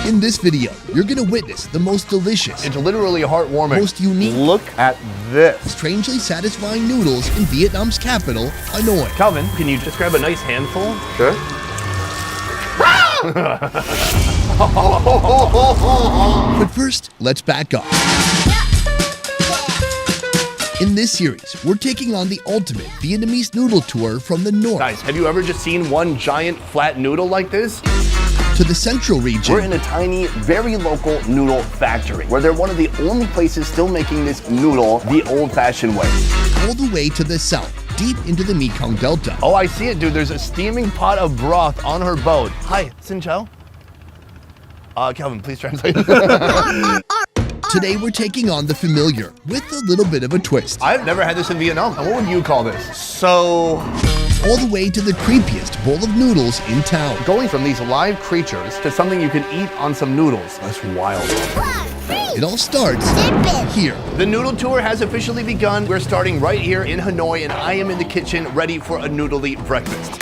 In this video, you're gonna witness the most delicious, It's literally heartwarming. most unique, Look at this. strangely satisfying noodles in Vietnam's capital, Hanoi. Calvin, can you just grab a nice handful? Sure. But first, let's back up. In this series, we're taking on the ultimate Vietnamese noodle tour from the north Guys, have you ever just seen one giant flat noodle like this? to the central region. We're in a tiny, very local noodle factory where they're one of the only places still making this noodle the old-fashioned way. All the way to the south, deep into the Mekong Delta. Oh, I see it, dude. There's a steaming pot of broth on her boat. Hi, Xin Chao. Calvin, please translate. Today we're taking on the familiar with a little bit of a twist. I've never had this in Vietnam. What would you call this? So, All the way to the creepiest bowl of noodles in town. going from these live creatures to something you can eat on some noodles. That's wild. It all starts here. The noodle tour has officially begun. We're starting right here in Hanoi, and I am in the kitchen ready for a noodly breakfast.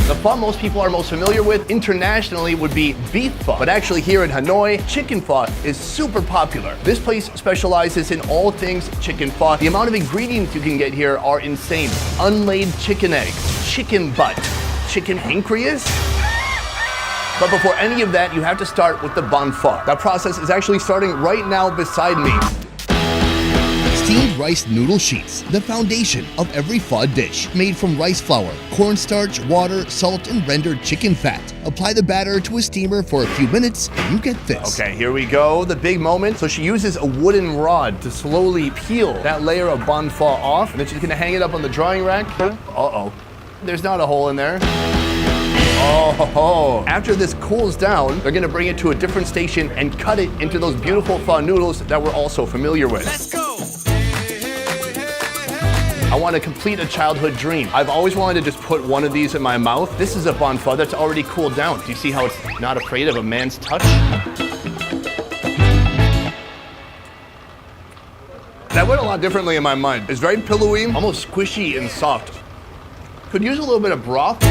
The pho most people are most familiar with internationally would be beef pho, but actually here in Hanoi, chicken pho is super popular. This place specializes in all things chicken pho. The amount of ingredients you can get here are insane. Unlaid chicken eggs, chicken butt, chicken pancreas. But before any of that, you have to start with the banh pho. That process is actually starting right now beside me. Steamed rice noodle sheets, the foundation of every pho dish. Made from rice flour, cornstarch, water, salt, and rendered chicken fat. Apply the batter to a steamer for a few minutes, and you get this. Okay, here we go, the big moment. So she uses a wooden rod to slowly peel that layer of banh pho off, and then she's gonna hang it up on the drying rack. Uh-oh, there's not a hole in there. Oh, after this cools down, they're gonna bring it to a different station and cut it into those beautiful pho noodles that we're also familiar with. Let's go. I want to complete a childhood dream. I've always wanted to just put one of these in my mouth. This is a banh pho that's already cooled down. Do you see how it's not afraid of a man's touch? That went a lot differently in my mind. It's very pillowy, almost squishy and soft. Could use a little bit of broth.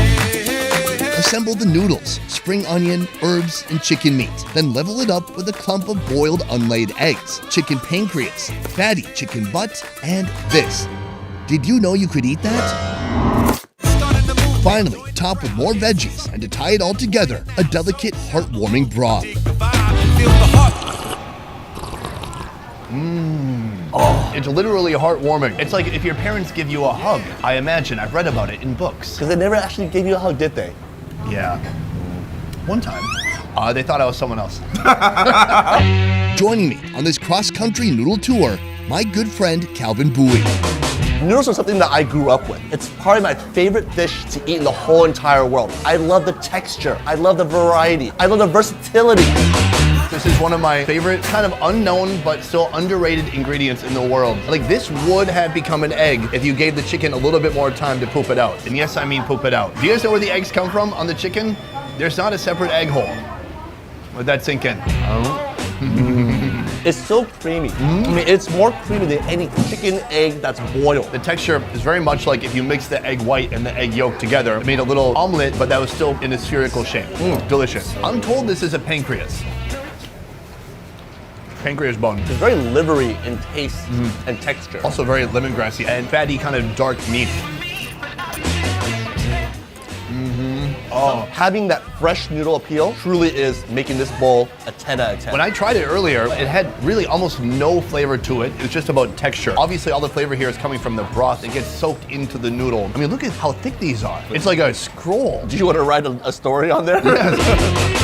Assemble the noodles, spring onion, herbs, and chicken meat. Then level it up with a clump of boiled unlaid eggs, chicken pancreas, fatty chicken butt, and this. Did you know you could eat that? Finally, top with more veggies, and to tie it all together, a delicate, heartwarming broth. Oh, it's literally heartwarming. It's like if your parents give you a hug. I imagine. I've read about it in books. Because they never actually gave you a hug, did they? Yeah. One time. They thought I was someone else. Joining me on this cross-country noodle tour, my good friend Calvin Bowie. Noodles are something that I grew up with. It's probably my favorite dish to eat in the whole entire world. I love the texture. I love the variety. I love the versatility. This is one of my favorite, kind of unknown but still underrated ingredients in the world. Like, this would have become an egg if you gave the chicken a little bit more time to poop it out. And yes, I mean poop it out. Do you guys know where the eggs come from on the chicken? There's not a separate egg hole. Let that sink in. It's so creamy. I mean, it's more creamy than any chicken egg that's boiled. The texture is very much like if you mix the egg white and the egg yolk together. It made a little omelet, but that was still in a spherical shape. Delicious. I'm told this is a pancreas. Pancreas bone. It's very livery in taste and texture. Also very lemongrassy and fatty, kind of dark meat. Oh, having that fresh noodle appeal truly is making this bowl a 10 out of 10. When I tried it earlier, it had really almost no flavor to it. It was just about texture. Obviously, all the flavor here is coming from the broth. It gets soaked into the noodle. I mean, look at how thick these are. It's like a scroll. Do you want to write a story on there? Yes.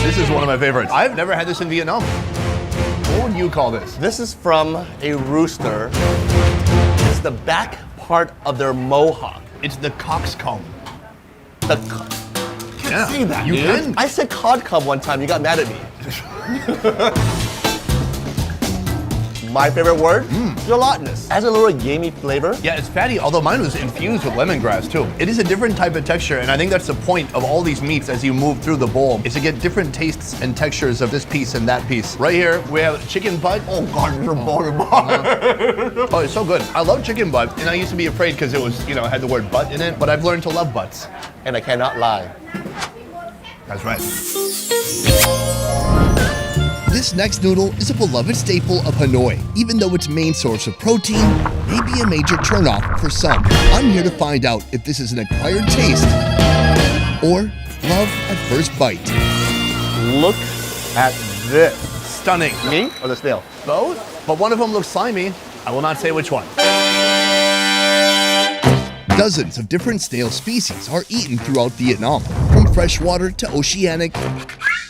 This is one of my favorites. I've never had this in Vietnam. What would you call this? This is from a rooster. It's the back part of their mohawk. It's the coxcomb. The Yeah, see that, you dude? can. I said cod cub one time, you got mad at me. My favorite word? Gelatinous. Has a little gamey flavor. Yeah, it's fatty, although mine was infused with lemongrass too. It is a different type of texture, and I think that's the point of all these meats as you move through the bowl, is to get different tastes and textures of this piece and that piece. Right here, we have chicken butt. Oh God, it's a butter. Oh, it's so good. I love chicken butt, and I used to be afraid because it was, you know, had the word butt in it, but I've learned to love butts. And I cannot lie. That's right. This next noodle is a beloved staple of Hanoi, even though its main source of protein may be a major turnoff for some. I'm here to find out if this is an acquired taste or love at first bite. Look at this. Stunning. Me or the snail? Both? But one of them looks slimy. I will not say which one. Dozens of different snail species are eaten throughout Vietnam, from freshwater to oceanic,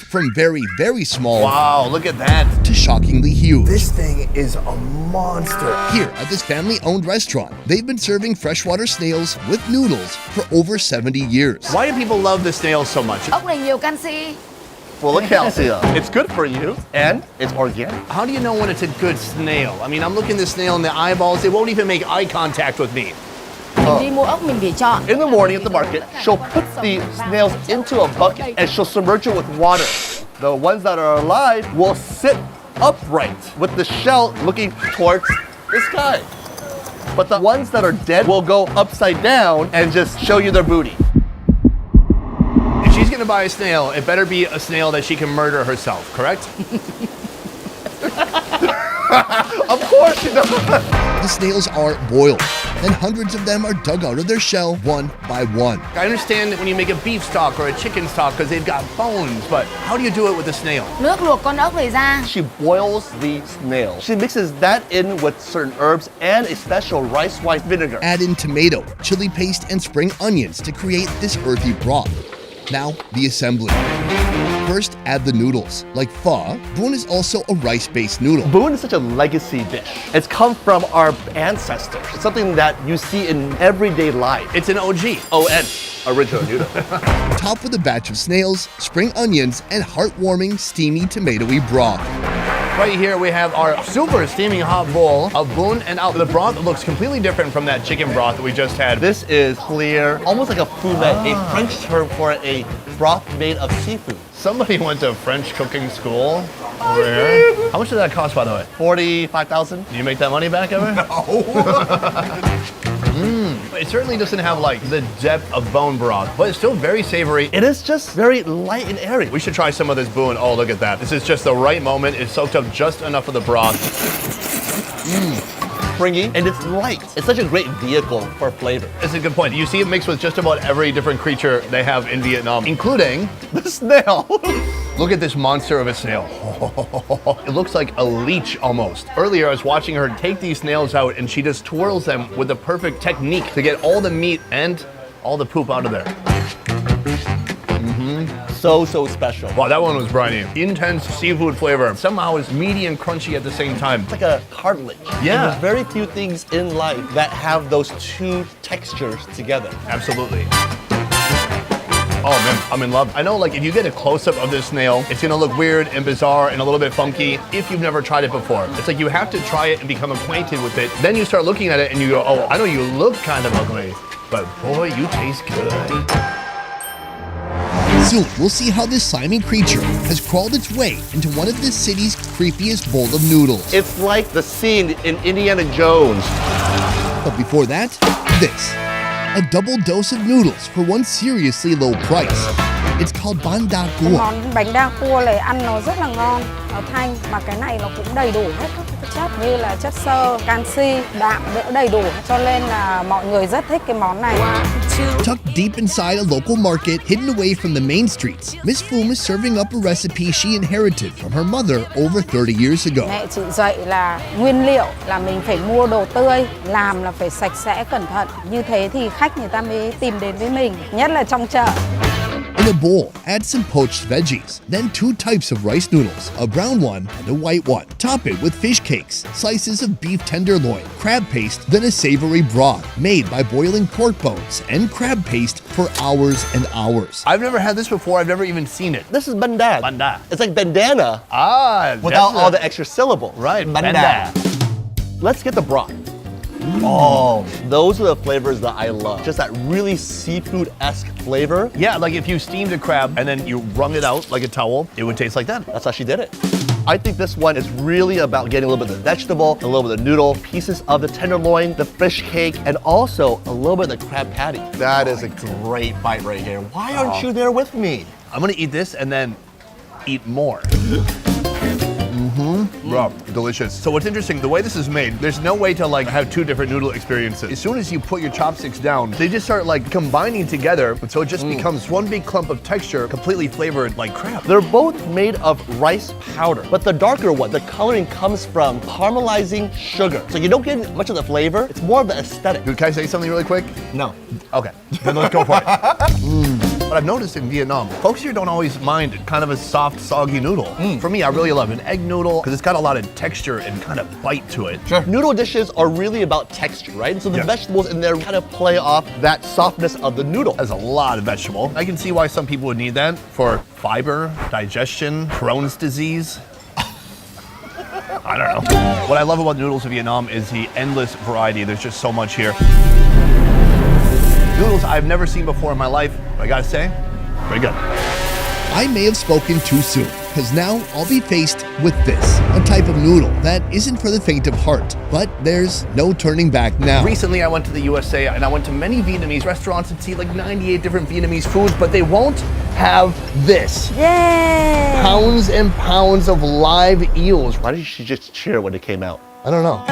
from very, very small Wow, look at that. to shockingly huge. This thing is a monster. Here at this family-owned restaurant, they've been serving freshwater snails with noodles for over 70 years. Why do people love the snails so much? Ốc này nhiều canxi. Full of calcium. It's good for you, and it's organic. How do you know when it's a good snail? I mean, I'm looking the snail in the eyeballs. They won't even make eye contact with me. Mình đi mua ốc mình phải chọn. In the morning at the market, she'll put the snails into a bucket and she'll submerge it with water. The ones that are alive will sit upright with the shell looking towards the sky. But the ones that are dead will go upside down and just show you their booty. If she's gonna buy a snail, it better be a snail that she can murder herself, correct? Of course she does. The snails are boiled, then hundreds of them are dug out of their shell one by one. I understand when you make a beef stock or a chicken stock because they've got bones, but how do you do it with a snail? Nước luộc con ốc này ra. She boils the snail. She mixes that in with certain herbs and a special rice wine vinegar. Add in tomato, chili paste, and spring onions to create this earthy broth. Now, the assembly. First, add the noodles. Like pho, bun is also a rice-based noodle. Bun is such a legacy dish. It's come from our ancestors. It's something that you see in everyday life. It's an OG. ON, original noodle. Top with a batch of snails, spring onions, and heartwarming, steamy, tomatoey broth. Right here we have our super steaming hot bowl of bun and out. The broth looks completely different from that chicken broth that we just had. This is clear, almost like a fumé, a French term for a broth made of seafood. Somebody went to French cooking school. Where? How much did that cost, by the way? 45,000. Do you make that money back ever? No. It certainly doesn't have like the depth of bone broth, but it's still very savory. It is just very light and airy. We should try some of this bun. Oh, look at that. This is just the right moment. It's soaked up just enough of the broth. Springy, and it's light. It's such a great vehicle for flavor. It's a good point. You see it mixed with just about every different creature they have in Vietnam, including The snail. look at this monster of a snail. It looks like a leech almost. Earlier, I was watching her take these snails out and she just twirls them with the perfect technique to get all the meat and all the poop out of there. So special. Wow, that one was briny. Intense seafood flavor. Somehow it's meaty and crunchy at the same time. It's like a cartilage. Yeah. And there's very few things in life that have those two textures together. Absolutely. Oh man, I'm in love. I know like if you get a close-up of this snail, it's gonna look weird and bizarre and a little bit funky if you've never tried it before. It's like you have to try it and become acquainted with it. Then you start looking at it and you go, oh, I know you look kind of ugly, but boy, you taste good. Soon, we'll see how this slimy creature has crawled its way into one of this city's creepiest bowl of noodles. It's like the scene in Indiana Jones. But before that, this. A double dose of noodles for one seriously low price. It's called bánh đa cua. Món bánh đa cua này ăn nó rất là ngon, nó thanh, mà cái này nó cũng đầy đủ hết các cái chất như là chất xơ, canxi, đạm đỡ đầy đủ, cho nên là mọi người rất thích cái món này. Tucked deep inside a local market, hidden away from the main streets, Miss Phuong is serving up a recipe she inherited from her mother over 30 years ago. Mẹ chị dạy là nguyên liệu là mình phải mua đồ tươi, làm là phải sạch sẽ cẩn thận. Như thế thì khách người ta mới tìm đến với mình, nhất là trong chợ. In a bowl, add some poached veggies, then two types of rice noodles, a brown one and a white one. Top it with fish cakes, slices of beef tenderloin, crab paste, then a savory broth made by boiling pork bones and crab paste for hours and hours. I've never had this before. I've never even seen it. This is bandana. Bandana. It's like bandana Ah, without all the extra syllables. Right, Bandana. Let's get the broth. Oh, those are the flavors that I love. Just that really seafood-esque flavor. Yeah, like if you steamed a crab and then you wrung it out like a towel, it would taste like that. That's how she did it. I think this one is really about getting a little bit of the vegetable, a little bit of the noodle, pieces of the tenderloin, the fish cake, and also a little bit of the crab patty. That is a great bite right here. Why aren't you there with me? I'm gonna eat this and then eat more. Bro, delicious. So what's interesting, the way this is made, there's no way to like have two different noodle experiences. As soon as you put your chopsticks down, they just start like combining together, so it just becomes one big clump of texture, completely flavored like crab. They're both made of rice powder, but the darker one, the coloring comes from caramelizing sugar. So you don't get much of the flavor, it's more of the aesthetic. Dude, can I say something really quick? No. Okay, then let's go for it. But I've noticed in Vietnam, folks here don't always mind kind of a soft, soggy noodle. For me, I really love an egg noodle because it's got a lot of texture and kind of bite to it. Sure. Noodle dishes are really about texture, right? So the Yeah. vegetables in there kind of play off that softness of the noodle. There's a lot of vegetable. I can see why some people would need that for fiber, digestion, Crohn's disease. I don't know. What I love about noodles in Vietnam is the endless variety. There's just so much here. Noodles I've never seen before in my life, but I gotta say, pretty good. I may have spoken too soon, because now I'll be faced with this, a type of noodle that isn't for the faint of heart, but there's no turning back now. Recently, I went to the USA and I went to many Vietnamese restaurants and see like 98 different Vietnamese foods, but they won't have this. Yeah. Pounds and pounds of live eels. Why did she just cheer when it came out? I don't know.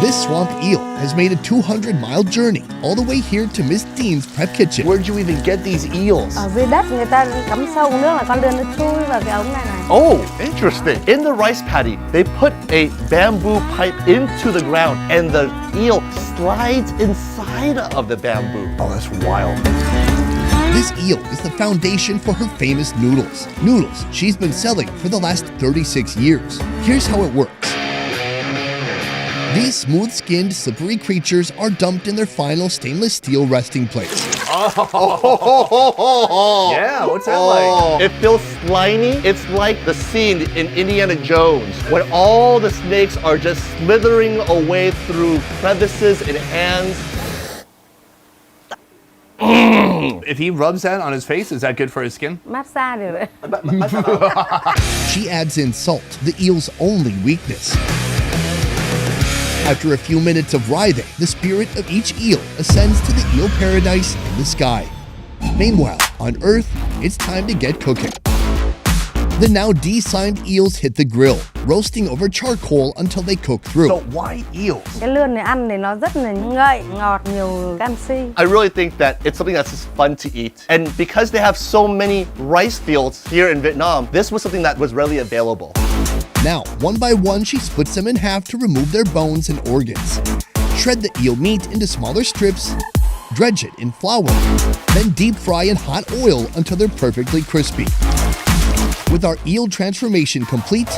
This swamp eel has made a 200-mile journey all the way here to Miss Dean's prep kitchen. Where'd you even get these eels? Ở dưới đất người ta cắm sâu nước là con đưa nó chui vào cái ống này này. Oh, interesting. In the rice paddy, they put a bamboo pipe into the ground and the eel slides inside of the bamboo. Oh, that's wild. This eel is the foundation for her famous noodles. Noodles she's been selling for the last 36 years. Here's how it works. These smooth-skinned, slippery creatures are dumped in their final stainless steel resting place. Yeah, what's that like? It feels slimy. It's like the scene in Indiana Jones when all the snakes are just slithering away through crevices and hands. If he rubs that on his face, is that good for his skin? Massage được đấy. She adds in salt, the eel's only weakness. After a few minutes of writhing, the spirit of each eel ascends to the eel paradise in the sky. Meanwhile, on Earth, it's time to get cooking. The now de-slimed eels hit the grill, roasting over charcoal until they cook through. So why eels? Cái lươn này ăn thì nó rất là ngậy, ngọt, nhiều canxi. I really think that it's something that's just fun to eat. And because they have so many rice fields here in Vietnam, this was something that was readily available. Now, one by one, she splits them in half to remove their bones and organs. Shred the eel meat into smaller strips, dredge it in flour, then deep fry in hot oil until they're perfectly crispy. With our eel transformation complete,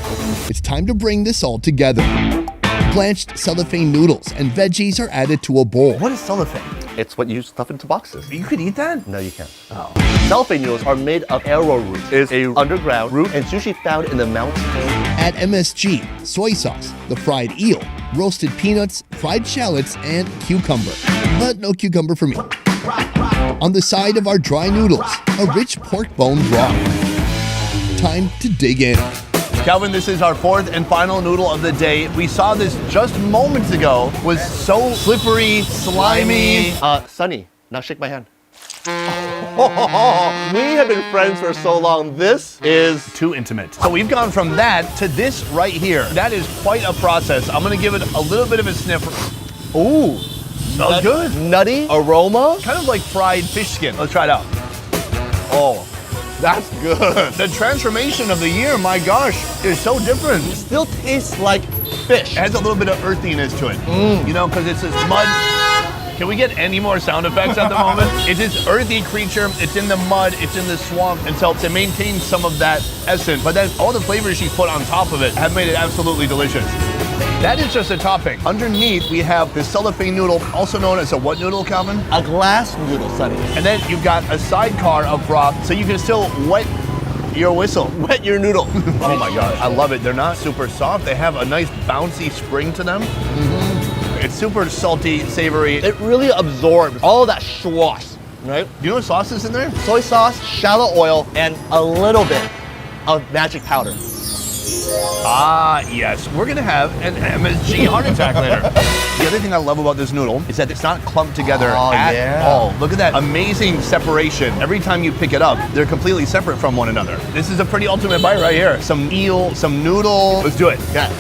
it's time to bring this all together. Blanched cellophane noodles and veggies are added to a bowl. What is cellophane? It's what you stuff into boxes. You could eat that? No, you can't. Cellophane noodles are made of arrowroot. It's a underground root and it's usually found in the mountains. Add MSG, soy sauce, the fried eel, roasted peanuts, fried shallots, and cucumber. But no cucumber for me. On the side of our dry noodles, a rich pork bone broth. Time to dig in. Calvin, this is our fourth and final noodle of the day. We saw this just moments ago. Was so slippery, slimy. Sunny, now shake my hand. We have been friends for so long. This is Too intimate. So we've gone from that to this right here. That is quite a process. I'm gonna give it a little bit of a sniff. ooh, Smells good. nutty aroma. Kind of like fried fish skin. Let's try it out. Oh, that's good. The transformation of the year, my gosh, is so different. It Still tastes like fish. has a little bit of earthiness to it. You know, because it's this mud. Can we get any more sound effects at the moment? It's this earthy creature. It's in the mud. It's in the swamp. And so to maintain some of that essence, but then all the flavors she put on top of it have made it absolutely delicious. That is just a topping. Underneath, we have the cellophane noodle, also known as a what noodle, Calvin? A glass noodle, Sunny. And then you've got a sidecar of broth, so you can still wet your whistle. Wet your noodle. Oh my God, I love it. They're not super soft. They have a nice bouncy spring to them. It's super salty, savory. It really absorbs all that sauce, right? Do you know what sauce is in there? Soy sauce, shallow oil, and a little bit of magic powder. Ah, yes. We're gonna have an MSG heart attack later. The other thing I love about this noodle is that it's not clumped together at all. Look at that amazing separation. Every time you pick it up, they're completely separate from one another. This is a pretty ultimate bite right here. Some eel, some noodle. Let's do it. Yeah.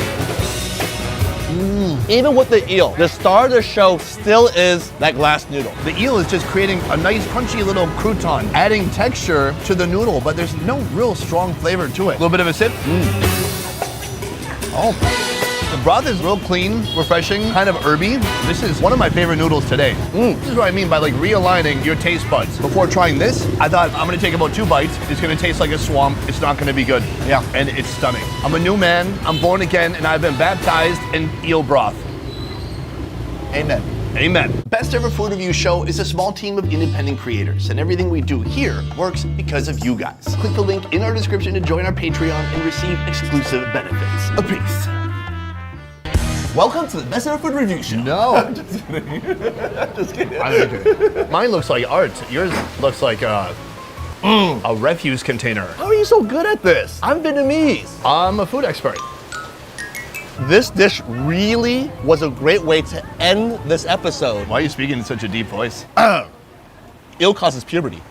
Even with the eel, the star of the show still is that glass noodle. The eel is just creating a nice crunchy little crouton, adding texture to the noodle, but there's no real strong flavor to it. A little bit of a sip. Oh, the broth is real clean, refreshing, kind of herby. This is one of my favorite noodles today. This is what I mean by like realigning your taste buds. Before trying this, I thought I'm gonna take about 2 bites. It's gonna taste like a swamp. It's not gonna be good. Yeah. And it's stunning. I'm a new man, I'm born again, and I've been baptized in eel broth. Amen. Amen. Best Ever Food Review Show is a small team of independent creators, and everything we do here works because of you guys. Click the link in our description to join our Patreon and receive exclusive benefits. A peace. Welcome to the Best Ever Food Review Show. No. I'm just kidding. Just kidding. Mine looks like art. Yours looks like a refuse container. How are you so good at this? I'm Vietnamese. I'm a food expert. This dish really was a great way to end this episode. Why are you speaking in such a deep voice? Eel causes puberty.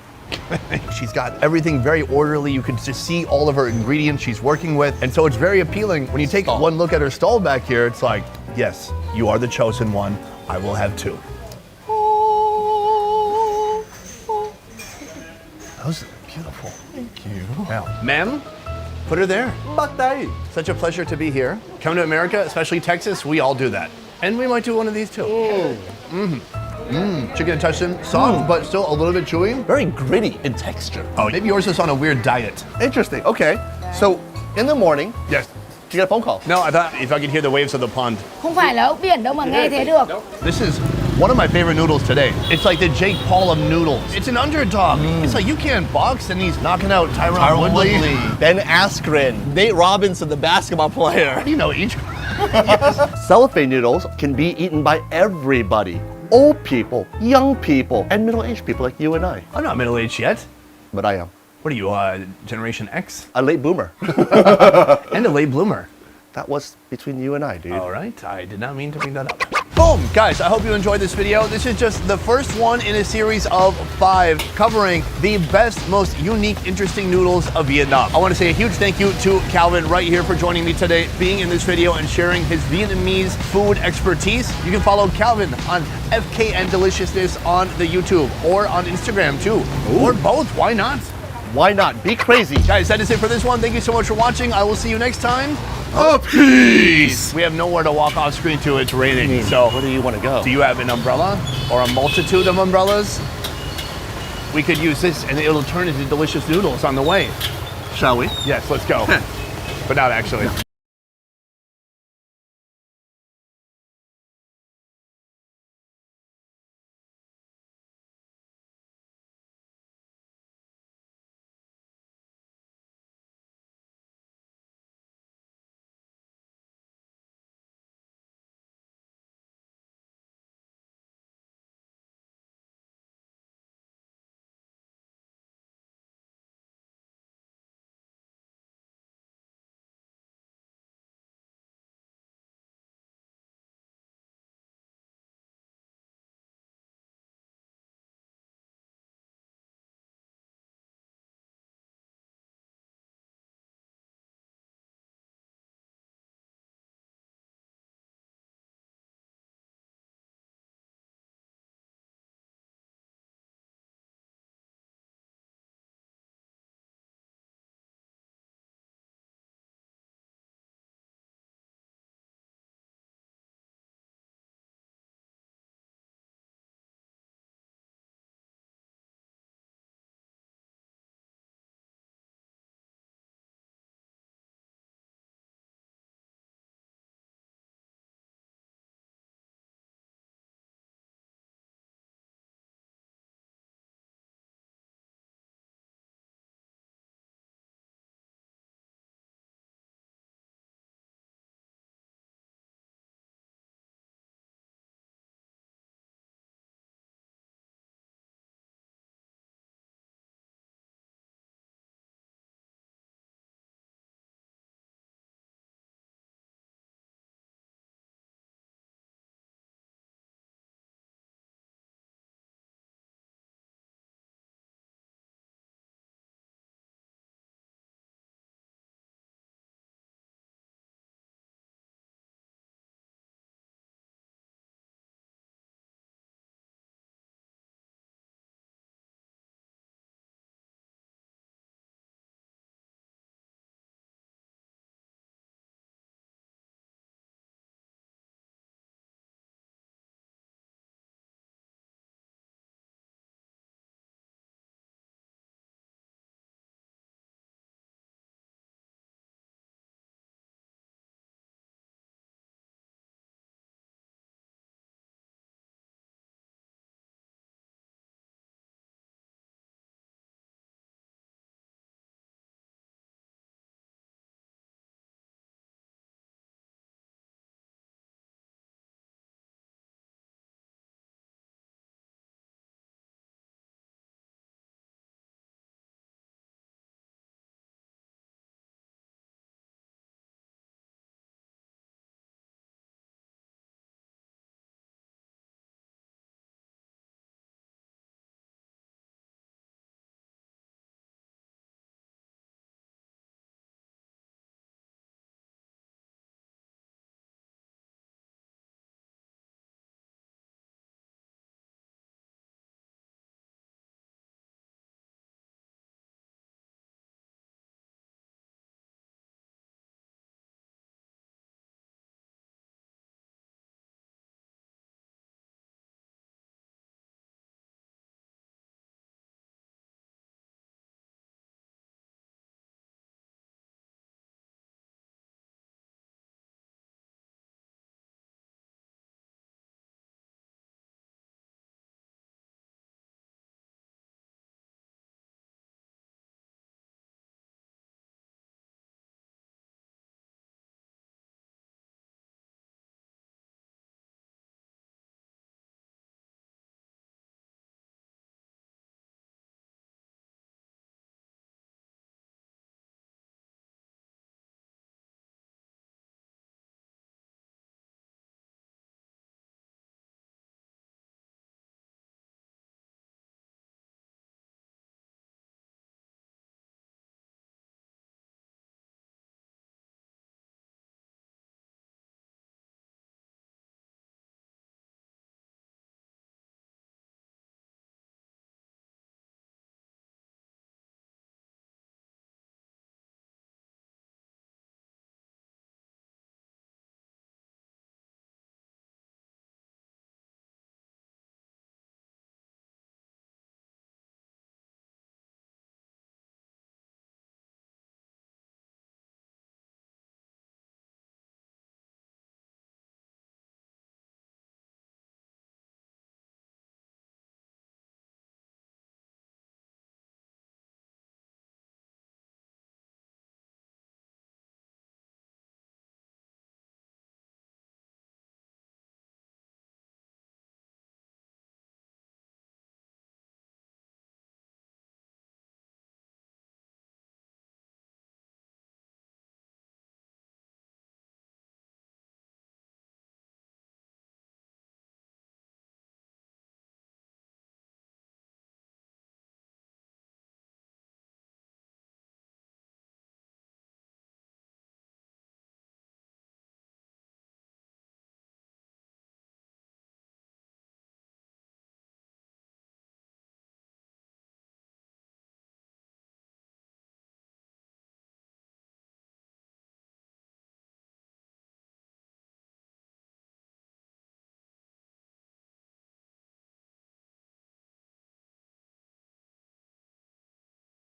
She's got everything very orderly. You can just see all of her ingredients she's working with. And so it's very appealing. When you take one look at her stall back here, it's like, yes, you are the chosen one. I will have 2. That was beautiful. Thank you. Now, ma'am, put her there. Bác tay. Such a pleasure to be here. Come to America, especially Texas, we all do that. And we might do one of these too. Chicken intestine, soft, but still a little bit chewy. Very gritty in texture. Oh, maybe yours is on a weird diet. Interesting. Okay. So in the morning, Yes. you get a phone call. No, I thought if I could hear the waves of the pond. Không phải là ốc biển đâu mà nghe thế được. This is one of my favorite noodles today. It's like the Jake Paul of noodles. It's an underdog. It's like you can't box and he's knocking out Tyron Woodley. Ben Askren, Nate Robinson, the basketball player. You know each. Cellophane noodles can be eaten by everybody. Old people, young people, and middle-aged people like you and I. I'm not middle-aged yet. But I am. What are you, Generation X? A late boomer. And a late bloomer. That was between you and I, dude. All right, I did not mean to bring that up. Boom! Guys, I hope you enjoyed this video. This is just the first one in a series of 5 covering the best, most unique, interesting noodles of Vietnam. I want to say a huge thank you to Calvin right here for joining me today, being in this video and sharing his Vietnamese food expertise. You can follow Calvin on FKN Deliciousness on the YouTube or on Instagram too. Or both, why not? Why not? Be crazy. Guys, that is it for this one. Thank you so much for watching. I will see you next time. A peace. We have nowhere to walk off screen to. It's raining. So where do you want to go? do you have an umbrella or a multitude of umbrellas? We could use this and it'll turn into delicious noodles on the way. Shall we? Yes, let's go. But not actually.